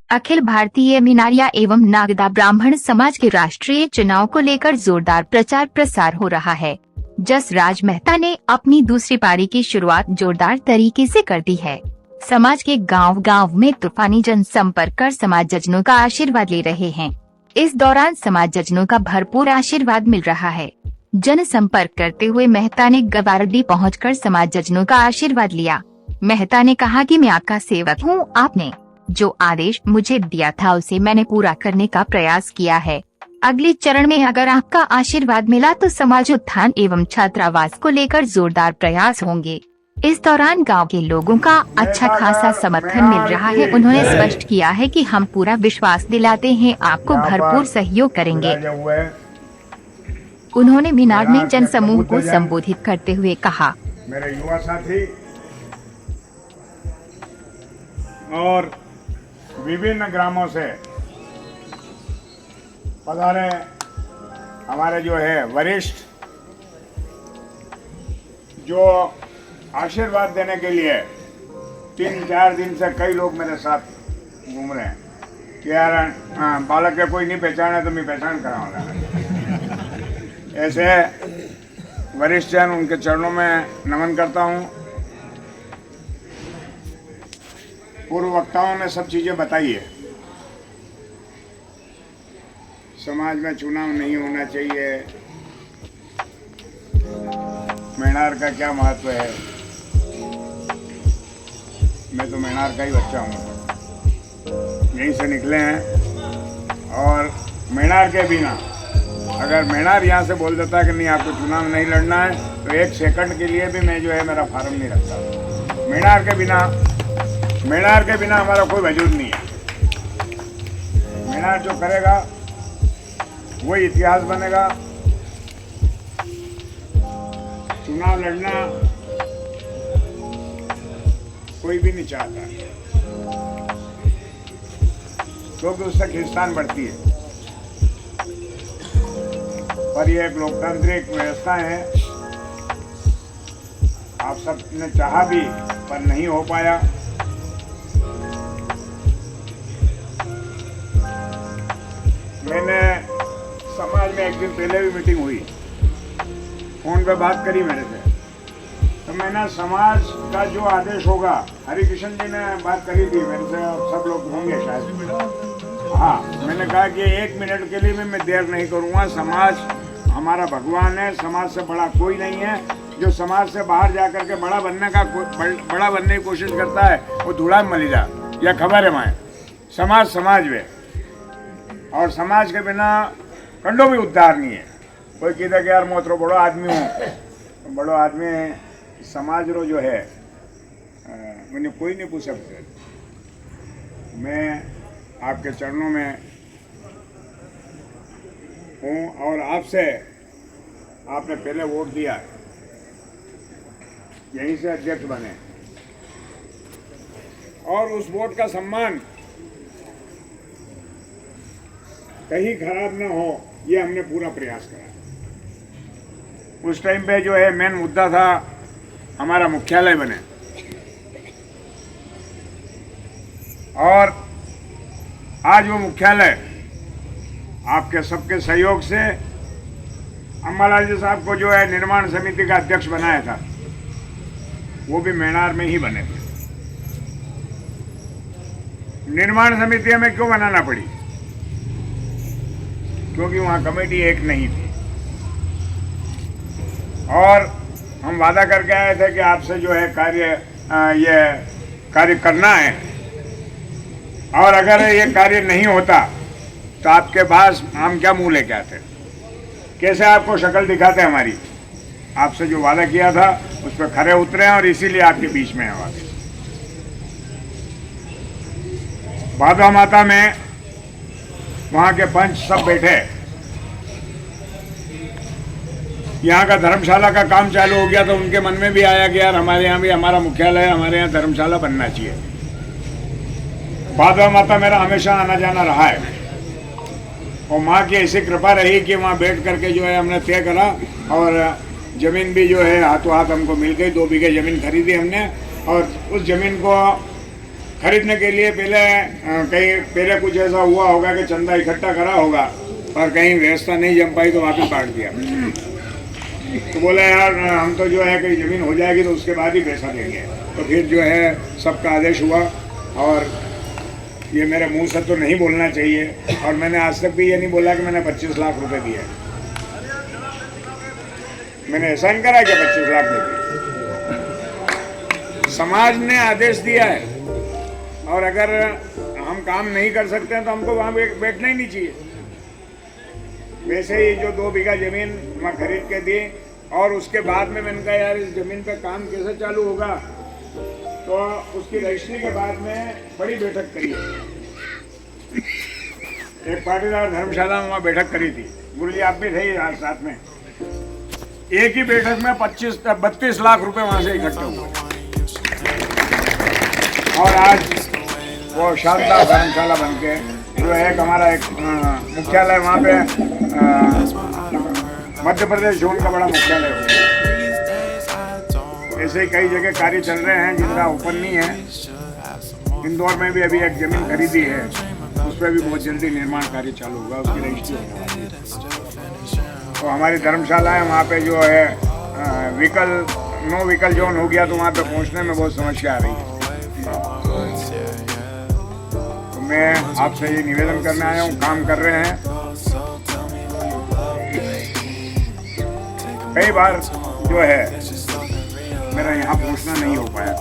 अखिल भारतीय मीनारिया एवं नागदा ब्राह्मण समाज के राष्ट्रीय चुनाव को लेकर जोरदार प्रचार प्रसार हो रहा है। जसराज मेहता ने अपनी दूसरी पारी की शुरुआत जोरदार तरीके से कर दी है। समाज के गांव-गांव में तूफानी जनसंपर्क कर समाजजनों का आशीर्वाद ले रहे हैं। इस दौरान समाजजनों का भरपूर आशीर्वाद मिल रहा है। जनसंपर्क करते हुए मेहता ने गवारडी पहुंचकर समाजजनों का आशीर्वाद लिया। मेहता ने कहा कि मैं आपका सेवक हूं, आपने जो आदेश मुझे दिया था उसे मैंने पूरा करने का प्रयास किया है। अगले चरण में अगर आपका आशीर्वाद मिला तो समाज उत्थान एवं छात्रावास को लेकर जोरदार प्रयास होंगे। इस दौरान गांव के लोगों का अच्छा खासा समर्थन मिल रहा है। उन्होंने स्पष्ट किया है कि हम पूरा विश्वास दिलाते हैं आपको भरपूर सहयोग करेंगे। उन्होंने मीनार में जनसमूह को संबोधित करते हुए कहा, मेरे युवा साथी और विभिन्न ग्रामों से पधारे हमारे जो है वरिष्ठ, जो आशीर्वाद देने के लिए 3-4 दिन से कई लोग मेरे साथ घूम रहे हैं कि यार बालक के कोई नहीं पहचाने तो मैं पहचान कराऊंगा। ऐसे वरिष्ठ जन, उनके चरणों में नमन करता हूँ। पूर्व वक्ताओं ने सब चीज़ें बताई है। समाज में चुनाव नहीं होना चाहिए, मेहनार का क्या महत्व है। मैं तो मेहनार का ही बच्चा हूँ, यहीं से निकले हैं। और मेहनार के बिना अगर मेहनार यहाँ से बोल देता कि नहीं आपको चुनाव नहीं लड़ना है तो 1 सेकंड के लिए भी मैं जो है मेरा फार्म नहीं रखता। मेहनार के बिना हमारा कोई वजूद नहीं है। मेहनार जो करेगा वही इतिहास बनेगा। चुनाव लड़ना कोई भी नहीं चाहता, क्योंकि उससे खींचतान बढ़ती है। पर यह एक लोकतांत्रिक व्यवस्था है। आप सब ने चाहा भी पर नहीं हो पाया। मैंने समाज में एक दिन पहले भी मीटिंग हुई, फोन पे बात करी मेरे से, तो मैंने समाज का जो आदेश होगा, हरिकिशन जी ने बात करी थी मेरे से, सब लोग होंगे शायद। हाँ, मैंने कहा कि 1 मिनट के लिए भी मैं देर नहीं करूँगा। समाज हमारा भगवान है, समाज से बड़ा कोई नहीं है। जो समाज से बाहर जाकर के बड़ा बनने की कोशिश करता है वो धूड़ा में मली जा, या खबर है माए। समाज में, और समाज के बिना कंडो भी उद्धार नहीं है। कोई कहता कि यार मैं तो बड़ो आदमी हूँ, बड़ो आदमी समाज रो जो है मैंने कोई नहीं पूछ सकते। मैं आपके चरणों में हूँ और आपने पहले वोट दिया, यहीं से अध्यक्ष बने, और उस वोट का सम्मान कहीं खराब ना हो ये हमने पूरा प्रयास करा। उस टाइम पे जो है मेन मुद्दा था हमारा मुख्यालय बने, और आज वो मुख्यालय आपके सबके सहयोग से अम्बालाल जी साहब को जो है निर्माण समिति का अध्यक्ष बनाया था, वो भी मेहनार में ही बने थे। निर्माण समिति हमें क्यों बनाना पड़ी? क्योंकि वहाँ कमेटी एक नहीं थी, और हम वादा करके आए थे कि आपसे जो है ये कार्य करना है, और अगर ये कार्य नहीं होता तो आपके पास हम क्या मुंह लेके आते, कैसे आपको शक्ल दिखाते हमारी। आपसे जो वादा किया था उस पर खरे उतरे हैं, और इसीलिए आपके बीच में है। भादवा माता में वहाँ के पंच सब बैठे, यहाँ का धर्मशाला का काम चालू हो गया तो उनके मन में भी आया कि यार हमारे यहाँ भी हमारा मुख्यालय है, हमारे यहाँ धर्मशाला बनना चाहिए। भादवा माता मेरा हमेशा आना जाना रहा है। और माँ की ऐसी कृपा रही कि वहाँ बैठ करके जो है हमने तय करा, और ज़मीन भी जो है हाथों हाथ हमको मिल गई। 2 बीघे ज़मीन खरीदी हमने, और उस ज़मीन को खरीदने के लिए पहले कुछ ऐसा हुआ होगा कि चंदा इकट्ठा करा होगा, और कहीं व्यवस्था नहीं जम पाई तो वापस बांट दिया। तो बोला यार हम तो जो है कहीं ज़मीन हो जाएगी तो उसके बाद ही पैसा देंगे। तो फिर जो है सबका आदेश हुआ, और ये मेरे मुंह से तो नहीं बोलना चाहिए, और मैंने आज तक भी ये नहीं बोला कि मैंने 25 लाख रुपए दिए। मैंने ऐसा नहीं करा कि 25 लाख दे दिए। समाज ने आदेश दिया है, और अगर हम काम नहीं कर सकते हैं तो हमको वहाँ बैठना ही नहीं चाहिए। वैसे ही जो 2 बीघा ज़मीन मैं खरीद के दी, और उसके बाद में मैंने कहा यार इस ज़मीन पे काम कैसे चालू होगा, तो उसकी रजिस्ट्री के बाद में बड़ी बैठक करी। एक पाटीदार धर्मशाला में वहाँ बैठक करी थी, गुरु जी आप भी थे आज साथ में। एक ही बैठक में 32 लाख रुपए वहाँ से इकट्ठे हुए, और आज वो शानदार धर्मशाला बन के जो है हमारा एक मुख्यालय वहाँ पे मध्य प्रदेश जोन का बड़ा मुख्यालय हो गया। ऐसे ही कई जगह कार्य चल रहे हैं जिनका ओपन नहीं है। इंदौर में भी अभी एक जमीन खरीदी है, उस पर भी बहुत जल्दी निर्माण कार्य चालू होगा, उसकी रजिस्ट्री होने वाली है। तो हमारी धर्मशाला है वहाँ पे जो है नो व्हीकल जोन हो गया, तो वहाँ पे पहुँचने में बहुत समस्या आ रही है। तो मैं आपसे ये निवेदन करने आया हूँ, काम कर रहे हैं। कई बार जो है मेरा यहाँ पहुँचना नहीं हो पाया,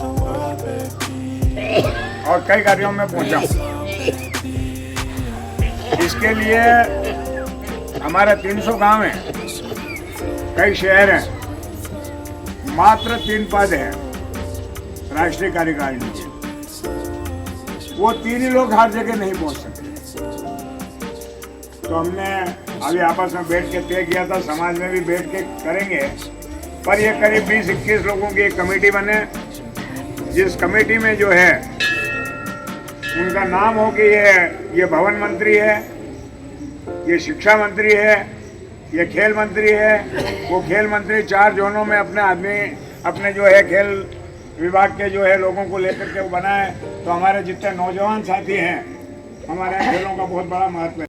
और कई कार्यों में पहुँचा। इसके लिए हमारे 300 गांव हैं, कई शहर हैं, मात्र 3 पद हैं राष्ट्रीय कार्यकारिणी के। वो 3 ही लोग हर जगह नहीं पहुंच सकते। तो हमने अभी आपस में बैठ के तय किया था, समाज में भी बैठ के करेंगे, पर ये करीब 20-21 लोगों की एक कमेटी बने, जिस कमेटी में जो है उनका नाम हो कि ये भवन मंत्री है, ये शिक्षा मंत्री है, ये खेल मंत्री है। वो खेल मंत्री 4 जोनों में अपने जो है खेल विभाग के जो है लोगों को लेकर के वो बनाए। तो हमारे जितने नौजवान साथी हैं, हमारे खेलों का बहुत बड़ा महत्व है।